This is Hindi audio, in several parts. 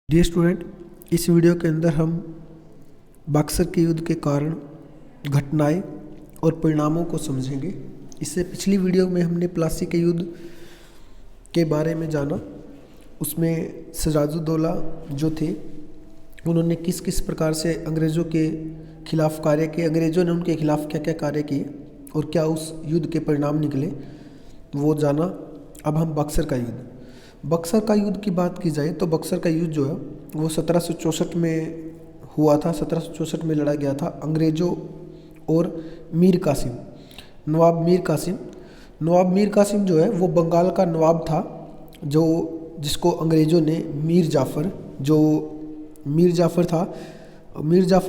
डियर स्टूडेंट, इस वीडियो के अंदर हम बक्सर के युद्ध के कारण, घटनाएं और परिणामों को समझेंगे। इससे पिछली वीडियो में हमने प्लासी के युद्ध के बारे में जाना। उसमें सिराजुद्दौला जो थे उन्होंने किस किस प्रकार से अंग्रेज़ों के खिलाफ़ कार्य किए, अंग्रेज़ों ने उनके खिलाफ़ क्या क्या कार्य किए और क्या उस युद्ध के परिणाम निकले, वो जाना। अब हम बक्सर का युद्ध की बात की जाए तो बक्सर का युद्ध जो है वो 1764 में हुआ था। 1764 में लड़ा गया था अंग्रेज़ों और नवाब मीर कासिम जो है वो बंगाल का नवाब था, जिसको अंग्रेज़ों ने मीर जाफ़र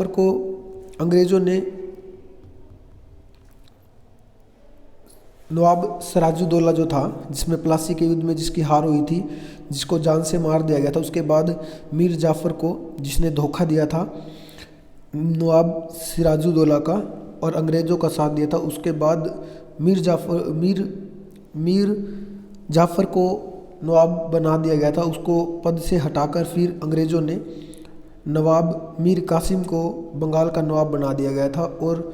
को अंग्रेज़ों ने नवाब सिराजुद्दौला जो था, जिसमें प्लासी के युद्ध में जिसकी हार हुई थी, जिसको जान से मार दिया गया था, उसके बाद मीर जाफ़र को जिसने धोखा दिया था नवाब सिराजुद्दौला का और अंग्रेज़ों का साथ दिया था, उसके बाद मीर जाफ़र को नवाब बना दिया गया था। उसको पद से हटाकर फिर अंग्रेज़ों ने नवाब मीर कासिम को बंगाल का नवाब बना दिया गया था। और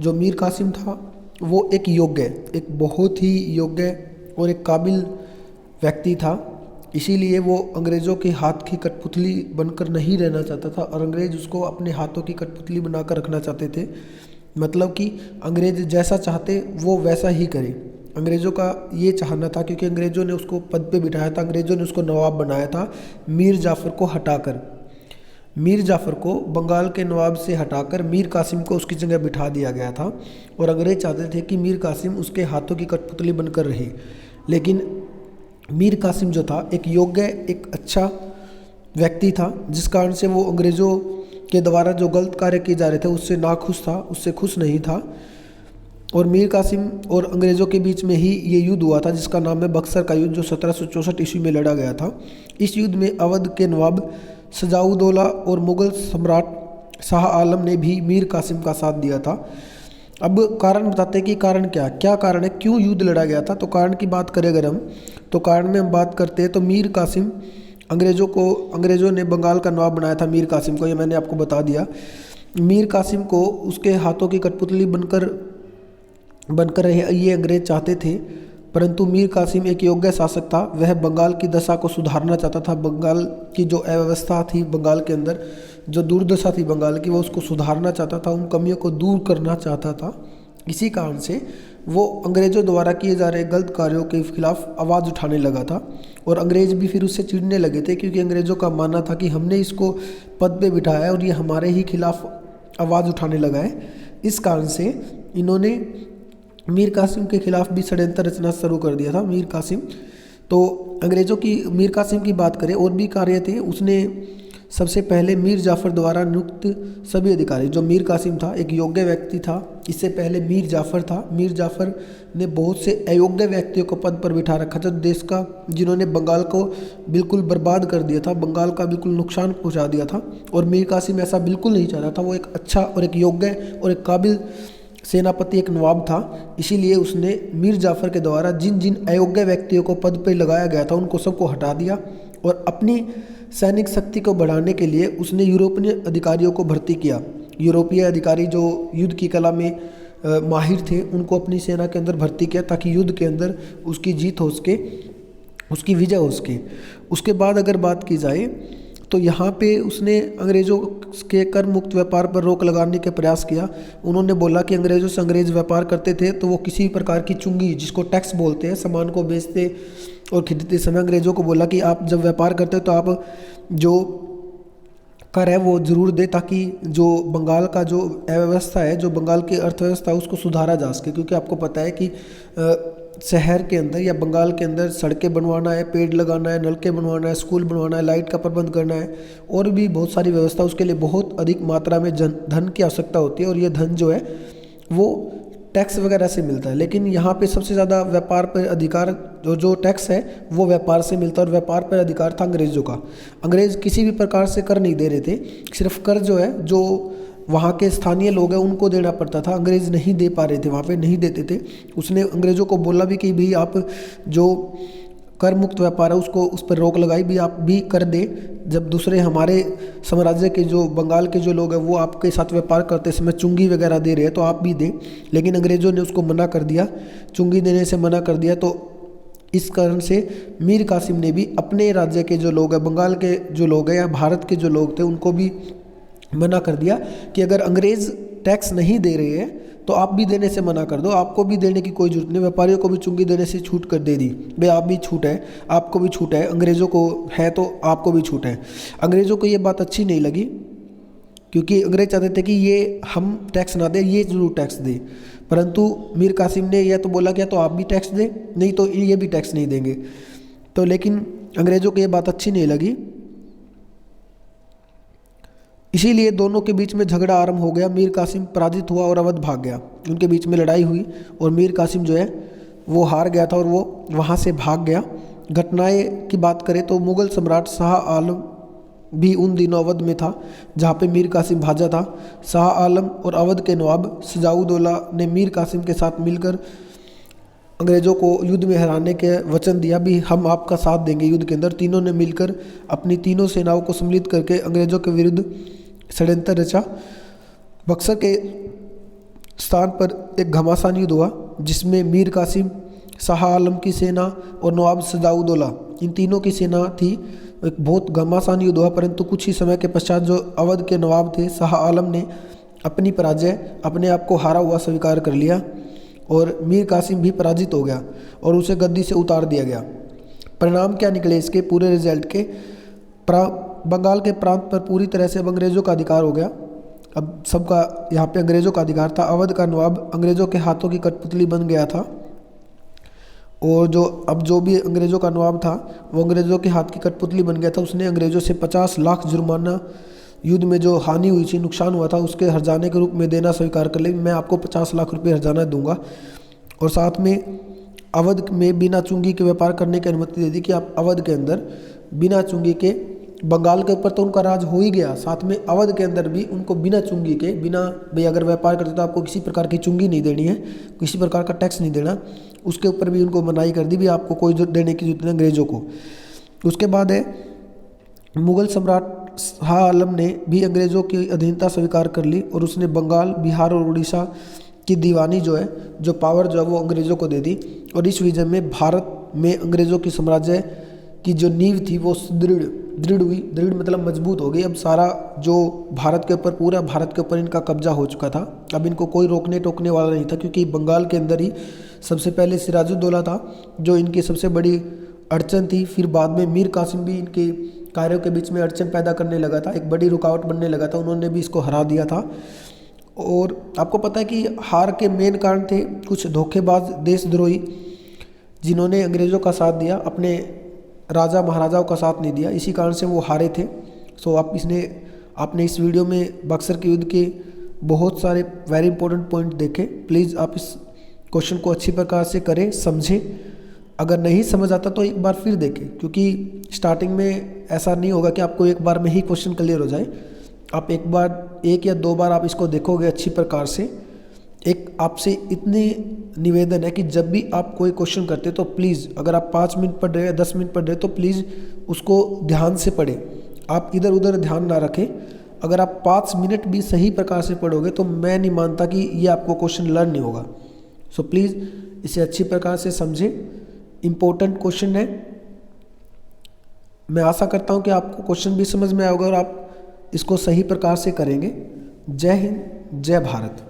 जो मीर कासिम था वो एक बहुत ही योग्य और एक काबिल व्यक्ति था। इसीलिए वो अंग्रेज़ों के हाथ की कठपुतली बनकर नहीं रहना चाहता था और अंग्रेज़ उसको अपने हाथों की कठपुतली बनाकर रखना चाहते थे। मतलब कि अंग्रेज़ जैसा चाहते वो वैसा ही करे, अंग्रेज़ों का ये चाहना था, क्योंकि अंग्रेज़ों ने उसको पद पे बिठाया था, अंग्रेज़ों ने उसको नवाब बनाया था। मीर जाफ़र को बंगाल के नवाब से हटाकर मीर कासिम को उसकी जगह बिठा दिया गया था और अंग्रेज़ चाहते थे कि मीर कासिम उसके हाथों की कठपुतली बनकर रहे। लेकिन मीर कासिम जो था एक अच्छा व्यक्ति था, जिस कारण से वो अंग्रेज़ों के द्वारा जो गलत कार्य किए जा रहे थे उससे नाखुश था, उससे खुश नहीं था। और मीर कासिम और अंग्रेज़ों के बीच में ही ये युद्ध हुआ था, जिसका नाम है बक्सर का युद्ध, जो 1764 ईस्वी में लड़ा गया था। इस युद्ध में अवध के नवाब सिराजुद्दौला और मुग़ल सम्राट शाह आलम ने भी मीर कासिम का साथ दिया था। अब कारण बताते हैं कि क्या कारण है, क्यों युद्ध लड़ा गया था। तो कारण की बात करें अगर हम, तो कारण में हम बात करते हैं तो मीर कासिम अंग्रेज़ों ने बंगाल का नवाब बनाया था मीर कासिम को, ये मैंने आपको बता दिया। मीर कासिम को उसके हाथों की कठपुतली बनकर रहे ये अंग्रेज़ चाहते थे, परंतु मीर कासिम एक योग्य शासक था। वह बंगाल की दशा को सुधारना चाहता था। बंगाल की जो अव्यवस्था थी, बंगाल के अंदर जो दुर्दशा थी बंगाल की, वो उसको सुधारना चाहता था, उन कमियों को दूर करना चाहता था। इसी कारण से वो अंग्रेज़ों द्वारा किए जा रहे गलत कार्यों के खिलाफ़ आवाज़ उठाने लगा था और अंग्रेज़ भी फिर उससे चिढ़ने लगे थे, क्योंकि अंग्रेज़ों का मानना था कि हमने इसको पद पे बिठाया है और ये हमारे ही खिलाफ़ आवाज़ उठाने लगा है। इस कारण से इन्होंने मीर कासिम के खिलाफ़ भी षड्यंत्र रचना शुरू कर दिया था। मीर कासिम की बात करें, और भी कार्य थे। उसने सबसे पहले मीर जाफ़र द्वारा नियुक्त सभी अधिकारी, जो मीर कासिम था एक योग्य व्यक्ति था, इससे पहले मीर जाफ़र था। मीर जाफ़र ने बहुत से अयोग्य व्यक्तियों को पद पर बिठा रखा था देश का, जिन्होंने बंगाल को बिल्कुल बर्बाद कर दिया था, बंगाल का बिल्कुल नुकसान पहुँचा दिया था। और मीर कासिम ऐसा बिल्कुल नहीं चाहता था। वो एक अच्छा और एक योग्य और एक काबिल सेनापति, एक नवाब था। इसीलिए उसने मीर जाफ़र के द्वारा जिन जिन अयोग्य व्यक्तियों को पद पर लगाया गया था उनको सबको हटा दिया और अपनी सैनिक शक्ति को बढ़ाने के लिए उसने यूरोपीय अधिकारियों को भर्ती किया। यूरोपीय अधिकारी जो युद्ध की कला में माहिर थे, उनको अपनी सेना के अंदर भर्ती किया ताकि युद्ध के अंदर उसकी जीत हो सके, उसकी विजय हो सके। उसके बाद अगर बात की जाए तो यहाँ पे उसने अंग्रेज़ों के कर मुक्त व्यापार पर रोक लगाने का प्रयास किया। उन्होंने बोला कि अंग्रेज़ों से अंग्रेज़ व्यापार करते थे तो वो किसी भी प्रकार की चुंगी, जिसको टैक्स बोलते हैं, सामान को बेचते और खरीदते समय अंग्रेज़ों को बोला कि आप जब व्यापार करते हो तो आप जो कर है वो ज़रूर दे, ताकि जो बंगाल का जो अव्यवस्था है, जो बंगाल की अर्थव्यवस्था है, उसको सुधारा जा सके। क्योंकि आपको पता है कि शहर के अंदर या बंगाल के अंदर सड़कें बनवाना है, पेड़ लगाना है, नलके बनवाना है, स्कूल बनवाना है, लाइट का प्रबंध करना है और भी बहुत सारी व्यवस्था, उसके लिए बहुत अधिक मात्रा में धन की आवश्यकता होती है और ये धन जो है वो टैक्स वगैरह से मिलता है। लेकिन यहाँ पे सबसे ज़्यादा व्यापार पर अधिकार, जो टैक्स है वो व्यापार से मिलता है और व्यापार पर अधिकार था अंग्रेज़ों का। अंग्रेज़ किसी भी प्रकार से कर नहीं दे रहे थे, सिर्फ कर जो है जो वहाँ के स्थानीय लोग हैं उनको देना पड़ता था। अंग्रेज़ नहीं दे पा रहे थे, वहाँ पे नहीं देते थे। उसने अंग्रेज़ों को बोला भी कि भाई आप जो कर मुक्त व्यापार है उसको, उस पर रोक लगाई भी, आप भी कर दे। जब दूसरे हमारे साम्राज्य के जो बंगाल के जो लोग हैं वो आपके साथ व्यापार करते समय चुंगी वगैरह दे रहे हैं तो आप भी दें। लेकिन अंग्रेज़ों ने उसको मना कर दिया, चुंगी देने से मना कर दिया। तो इस कारण से मीर कासिम ने भी अपने राज्य के जो लोग हैं, बंगाल के जो लोग हैं या भारत के जो लोग थे, उनको भी मना कर दिया कि अगर अंग्रेज़ टैक्स नहीं दे रहे हैं तो आप भी देने से मना कर दो, आपको भी देने की कोई जरूरत नहीं। व्यापारियों को भी चुंगी देने से छूट कर दे दी, भाई आप भी छूट है, आपको भी छूट है, अंग्रेज़ों को है तो आपको भी छूट है। अंग्रेज़ों को ये बात अच्छी नहीं लगी, क्योंकि अंग्रेज चाहते थे कि ये हम टैक्स ना दें, ये जरूर टैक्स दे। परंतु मीर कासिम ने यह तो बोला क्या, तो आप भी टैक्स दें, नहीं तो ये भी टैक्स नहीं देंगे। तो लेकिन अंग्रेज़ों को ये बात अच्छी नहीं लगी, इसीलिए दोनों के बीच में झगड़ा आरंभ हो गया। मीर कासिम पराजित हुआ और अवध भाग गया। उनके बीच में लड़ाई हुई और मीर कासिम जो है वो हार गया था और वो वहाँ से भाग गया। घटनाएं की बात करें तो मुग़ल सम्राट शाह आलम भी उन दिनों अवध में था जहाँ पे मीर कासिम भाजा था। शाह आलम और अवध के नवाब सजाउद्दौला ने मीर कासिम के साथ मिलकर अंग्रेज़ों को युद्ध में हराने के वचन दिया भी, हम आपका साथ देंगे युद्ध के अंदर। तीनों ने मिलकर अपनी तीनों सेनाओं को सम्मिलित करके अंग्रेज़ों के विरुद्ध षड्यंत्र रचा। बक्सर के स्थान पर एक घमासान युद्ध हुआ जिसमें मीर कासिम, शाह आलम की सेना और नवाब सजाउद्दौला, इन तीनों की सेना थी। एक बहुत घमासान युद्ध हुआ, परंतु कुछ ही समय के पश्चात जो अवध के नवाब थे शाह आलम ने अपनी पराजय, अपने आप को हारा हुआ स्वीकार कर लिया और मीर कासिम भी पराजित हो गया और उसे गद्दी से उतार दिया गया। परिणाम क्या निकले इसके पूरे रिजल्ट के, बंगाल के प्रांत पर पूरी तरह से अब अंग्रेज़ों का अधिकार हो गया। अब सबका यहाँ पे अंग्रेज़ों का अधिकार था। अवध का नवाब अंग्रेज़ों के हाथों की कठपुतली बन गया था और जो भी अंग्रेज़ों का नवाब था वो अंग्रेज़ों के हाथ की कठपुतली बन गया था। उसने अंग्रेज़ों से 50 लाख जुर्माना, युद्ध में जो हानि हुई थी, नुकसान हुआ था, उसके हर्जाने के रूप में देना स्वीकार कर ले, मैं आपको 50 लाख रुपये हर्जाना दूंगा। और साथ में अवध में बिना चुंगी के व्यापार करने की अनुमति दे दी कि आप अवध के अंदर बिना चुंगी के, बंगाल के ऊपर तो उनका राज हो ही गया, साथ में अवध के अंदर भी उनको बिना चुंगी के, बिना भाई अगर व्यापार करते तो आपको किसी प्रकार की चुंगी नहीं देनी है, किसी प्रकार का टैक्स नहीं देना, उसके ऊपर भी उनको मनाही कर दी भी, आपको कोई देने की जरूरत नहीं अंग्रेज़ों को। उसके बाद है मुग़ल सम्राट शाह आलम ने भी अंग्रेज़ों की अधीनता स्वीकार कर ली और उसने बंगाल, बिहार और उड़ीसा की दीवानी जो है, जो पावर जो है वो अंग्रेज़ों को दे दी। और इस विजय में भारत में अंग्रेज़ों की साम्राज्य की जो नींव थी वो दृढ़ हुई। दृढ़ मतलब मजबूत हो गई। अब सारा जो भारत के ऊपर, पूरा भारत के ऊपर इनका कब्जा हो चुका था। अब इनको कोई रोकने टोकने वाला नहीं था, क्योंकि बंगाल के अंदर ही सबसे पहले सिराजुद्दौला था जो इनकी सबसे बड़ी अड़चन थी। फिर बाद में मीर कासिम भी इनके कार्यों के बीच में अड़चन पैदा करने लगा था, एक बड़ी रुकावट बनने लगा था, उन्होंने भी इसको हरा दिया था। और आपको पता है कि हार के मेन कारण थे कुछ धोखेबाज देशद्रोही जिन्होंने अंग्रेज़ों का साथ दिया, अपने राजा महाराजाओं का साथ नहीं दिया, इसी कारण से वो हारे थे। सो आपने इस वीडियो में बक्सर के युद्ध के बहुत सारे वेरी इंपॉर्टेंट पॉइंट देखे। प्लीज़ आप इस क्वेश्चन को अच्छी प्रकार से करें, समझें। अगर नहीं समझ आता तो एक बार फिर देखें, क्योंकि स्टार्टिंग में ऐसा नहीं होगा कि आपको एक बार में ही क्वेश्चन क्लियर हो जाए। आप एक या दो बार आप इसको देखोगे अच्छी प्रकार से। एक आपसे इतनी निवेदन है कि जब भी आप कोई क्वेश्चन करते तो प्लीज़, अगर आप 5 मिनट पढ़ रहे हैं, 10 मिनट पढ़ रहे हैं, तो प्लीज़ उसको ध्यान से पढ़ें, आप इधर उधर ध्यान ना रखें। अगर आप 5 मिनट भी सही प्रकार से पढ़ोगे तो मैं नहीं मानता कि ये आपको क्वेश्चन लर्न नहीं होगा। सो प्लीज़ इसे अच्छी प्रकार से समझें, इम्पोर्टेंट क्वेश्चन है। मैं आशा करता हूँ कि आपको क्वेश्चन भी समझ में आएगा और आप इसको सही प्रकार से करेंगे। जय हिंद, जय भारत।